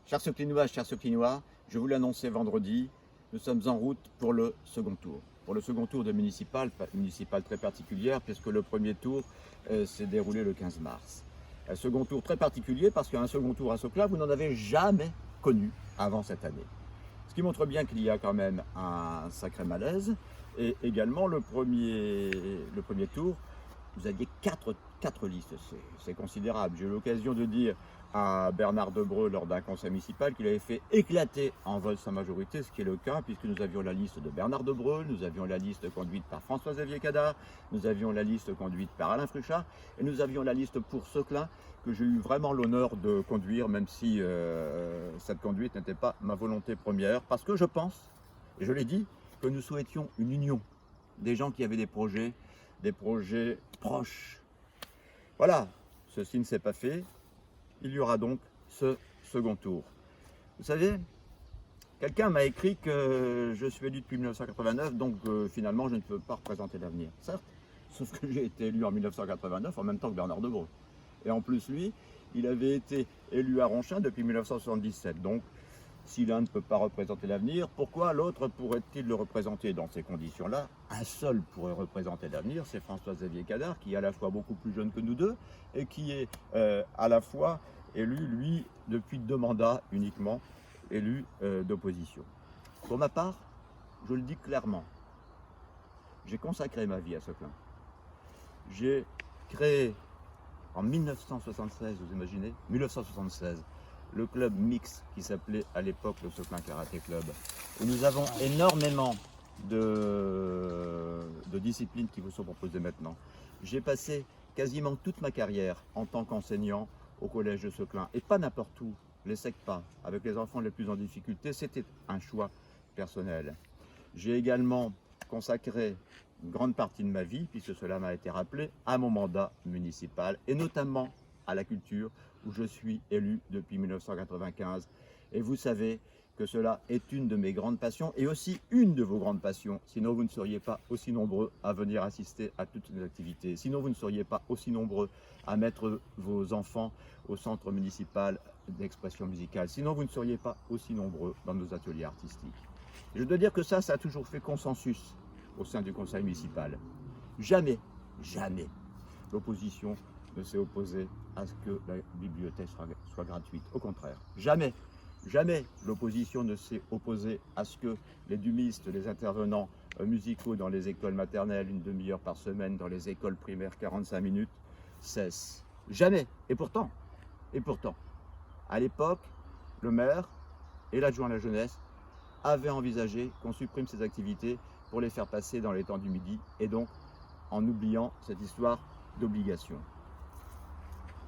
Chers Soclinois, chers Soclinois, je vous l'annonçais vendredi, nous sommes en route pour le second tour. Pour le second tour de municipal très particulière, puisque le premier tour s'est déroulé le 15 mars. Un second tour très particulier parce qu'un second tour à Soclin, vous n'en avez jamais connu avant cette année. Ce qui montre bien qu'il y a quand même un sacré malaise. Et également le premier tour, vous aviez quatre listes, c'est considérable. J'ai eu l'occasion de dire à Bernard Debreu lors d'un conseil municipal qu'il avait fait éclater en vote sa majorité, ce qui est le cas, puisque nous avions la liste de Bernard Debreu, nous avions la liste conduite par François-Xavier Cadar, nous avions la liste conduite par Alain Fruchard, et nous avions la liste pour Soclin, que j'ai eu vraiment l'honneur de conduire, même si cette conduite n'était pas ma volonté première, parce que je pense, et je l'ai dit, que nous souhaitions une union, des gens qui avaient des projets proches. Voilà, ceci ne s'est pas fait. Il y aura donc ce second tour. Vous savez, quelqu'un m'a écrit que je suis élu depuis 1989, donc finalement je ne peux pas représenter l'avenir. Certes, sauf que j'ai été élu en 1989 en même temps que Bernard Debreu. Et en plus, lui, il avait été élu à Ronchin depuis 1977. Donc, si l'un ne peut pas représenter l'avenir, pourquoi l'autre pourrait-il le représenter dans ces conditions-là? Un seul pourrait représenter l'avenir, c'est François-Xavier Cadar, qui est à la fois beaucoup plus jeune que nous deux, et qui est à la fois élu, lui, depuis 2 mandats uniquement, élu d'opposition. Pour ma part, je le dis clairement, j'ai consacré ma vie à Soclin. J'ai créé en 1976, vous imaginez, 1976, le club mixte qui s'appelait à l'époque le Soclin Karaté Club, où nous avons énormément de disciplines qui vous sont proposées maintenant. J'ai passé quasiment toute ma carrière en tant qu'enseignant au collège de Soclin, et pas n'importe où, les SECPA, avec les enfants les plus en difficulté, c'était un choix personnel. J'ai également consacré une grande partie de ma vie, puisque cela m'a été rappelé, à mon mandat municipal, et notamment à la culture, où je suis élu depuis 1995. Et vous savez que cela est une de mes grandes passions, et aussi une de vos grandes passions, sinon vous ne seriez pas aussi nombreux à venir assister à toutes nos activités, sinon vous ne seriez pas aussi nombreux à mettre vos enfants au centre municipal d'expression musicale, sinon vous ne seriez pas aussi nombreux dans nos ateliers artistiques. Et je dois dire que ça a toujours fait consensus au sein du conseil municipal. Jamais, jamais, l'opposition ne s'est opposée à ce que la bibliothèque soit gratuite. Au contraire, jamais, jamais l'opposition ne s'est opposée à ce que les dumistes, les intervenants musicaux dans les écoles maternelles, 1 demi-heure par semaine, dans les écoles primaires, 45 minutes, cessent. Jamais. Et pourtant, à l'époque, le maire et l'adjoint à la jeunesse avaient envisagé qu'on supprime ces activités pour les faire passer dans les temps du midi, et donc en oubliant cette histoire d'obligation.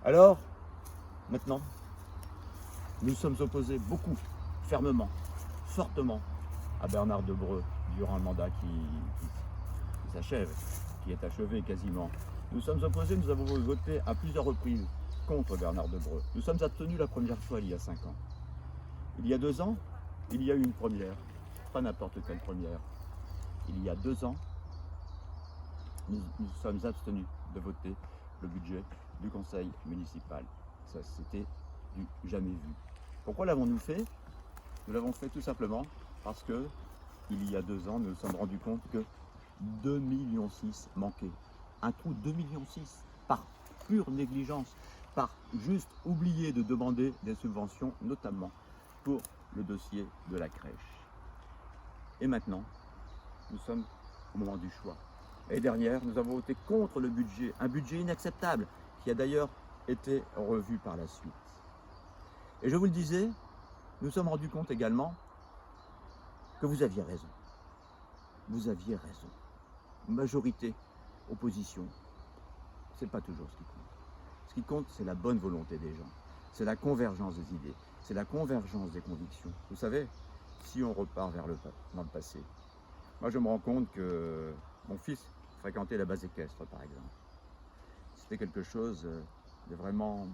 Alors, maintenant, nous sommes opposés beaucoup, fermement, fortement, à Bernard Debreu durant le mandat qui s'achève, qui est achevé quasiment. Nous sommes opposés, nous avons voté à plusieurs reprises contre Bernard Debreu. Nous sommes abstenus la première fois il y a 5 ans. Il y a 2 ans, il y a eu une première, pas n'importe quelle première. Il y a 2 ans, nous sommes abstenus de voter le budget du conseil municipal. Ça, c'était du jamais vu. Pourquoi l'avons-nous fait? Nous l'avons fait tout simplement parce que, il y a 2 ans, nous nous sommes rendus compte que 2,6 millions manquaient. Un trou de 2,6 millions par pure négligence, par juste oublier de demander des subventions, notamment pour le dossier de la crèche. Et maintenant, nous sommes au moment du choix. L'année dernière, nous avons voté contre le budget, un budget inacceptable, qui a d'ailleurs été revu par la suite. Et je vous le disais, nous sommes rendus compte également que vous aviez raison. Vous aviez raison. Majorité, opposition, c'est pas toujours ce qui compte. Ce qui compte, c'est la bonne volonté des gens. C'est la convergence des idées. C'est la convergence des convictions. Vous savez, si on repart dans le passé, moi je me rends compte que mon fils fréquentait la base équestre, par exemple. C'était quelque chose de vraiment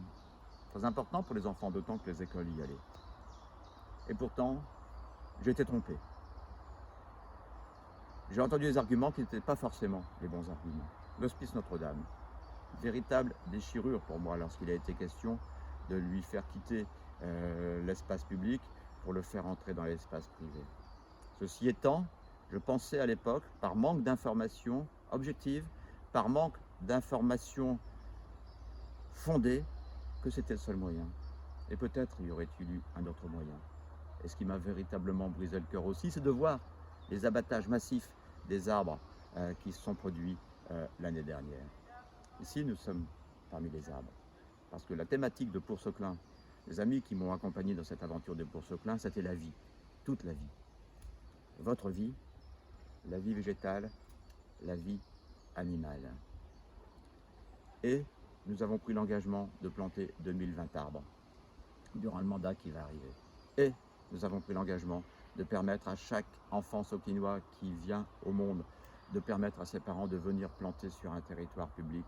très important pour les enfants, d'autant que les écoles y allaient. Et pourtant, j'ai été trompé. J'ai entendu des arguments qui n'étaient pas forcément les bons arguments. L'hospice Notre-Dame, véritable déchirure pour moi lorsqu'il a été question de lui faire quitter l'espace public pour le faire entrer dans l'espace privé. Ceci étant, je pensais à l'époque, par manque d'informations objectives, par manque d'informations fondées, que c'était le seul moyen. Et peut-être y aurait-il eu un autre moyen. Et ce qui m'a véritablement brisé le cœur aussi, c'est de voir les abattages massifs des arbres qui se sont produits l'année dernière. Ici, nous sommes parmi les arbres. Parce que la thématique de Pour-Seclin, les amis qui m'ont accompagné dans cette aventure de Pour-Seclin, c'était la vie, toute la vie. Votre vie, la vie végétale, la vie animale. Et nous avons pris l'engagement de planter 2020 arbres durant le mandat qui va arriver. Et nous avons pris l'engagement de permettre à chaque enfant sauquinois qui vient au monde, de permettre à ses parents de venir planter sur un territoire public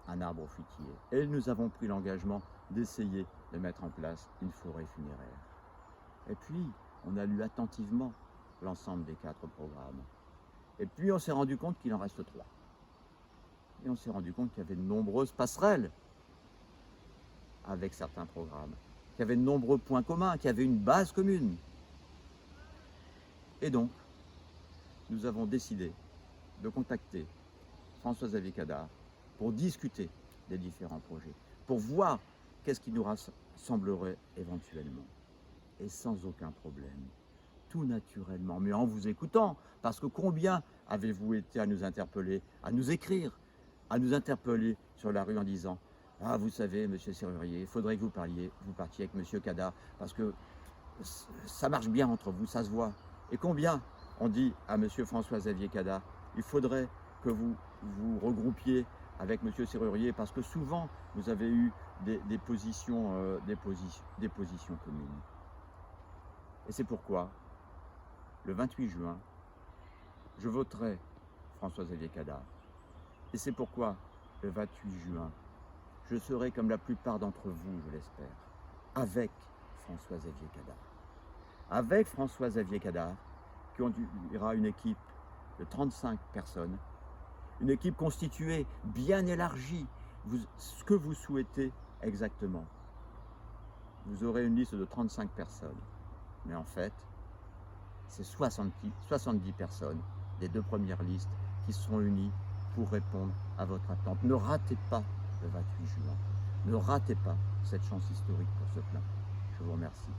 un arbre fruitier. Et nous avons pris l'engagement d'essayer de mettre en place une forêt funéraire. Et puis, on a lu attentivement l'ensemble des 4 programmes. Et puis, on s'est rendu compte qu'il en reste 3. Et on s'est rendu compte qu'il y avait de nombreuses passerelles avec certains programmes, qu'il y avait de nombreux points communs, qu'il y avait une base commune. Et donc, nous avons décidé de contacter François-Xavier Cadard pour discuter des différents projets, pour voir qu'est-ce qui nous rassemblerait éventuellement. Et sans aucun problème, tout naturellement, mais en vous écoutant, parce que combien avez-vous été à nous interpeller, à nous écrire, à nous interpeller sur la rue en disant « Ah, vous savez, monsieur Serrurier, il faudrait que vous partiez avec monsieur Cadard, parce que ça marche bien entre vous, ça se voit. » Et combien on dit à monsieur François-Xavier Cadard « Il faudrait que vous vous regroupiez avec monsieur Serrurier, parce que souvent, vous avez eu des positions communes. » Et c'est pourquoi, le 28 juin, je voterai François-Xavier Cadard. Et c'est pourquoi, le 28 juin, je serai comme la plupart d'entre vous, je l'espère, avec François-Xavier Cadard. Avec François-Xavier Cadard, qui conduira une équipe de 35 personnes, une équipe constituée, bien élargie, ce que vous souhaitez exactement. Vous aurez une liste de 35 personnes, mais en fait, c'est 70 personnes des 2 premières listes qui seront unies pour répondre à votre attente. Ne ratez pas le 28 juin. Ne ratez pas cette chance historique pour Seclin. Je vous remercie.